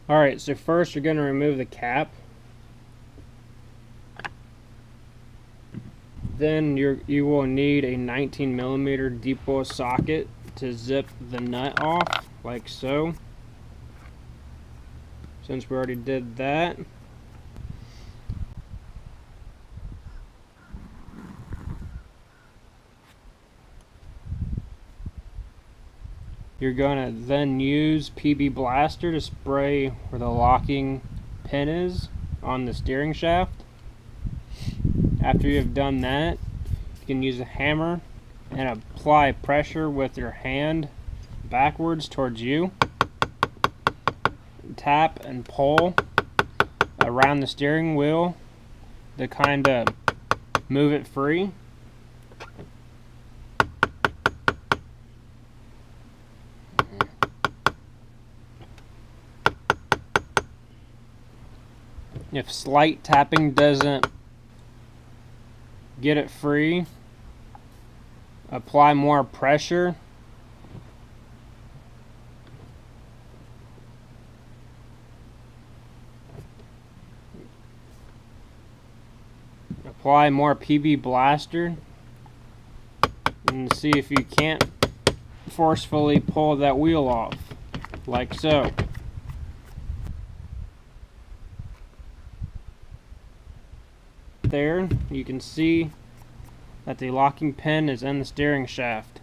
Alright, so first you're going to remove the cap. Then you will need a 19mm deep bowl socket to zip the nut off, like so. Since we already did that. You're going to then use PB Blaster to spray where the locking pin is on the steering shaft. After you have done that, you can use a hammer and apply pressure with your hand backwards towards you. Tap and pull around the steering wheel to kind of move it free. If slight tapping doesn't get it free, apply more pressure. Apply more PB Blaster and see if you can't forcefully pull that wheel off, like so. There, you can see that the locking pin is in the steering shaft.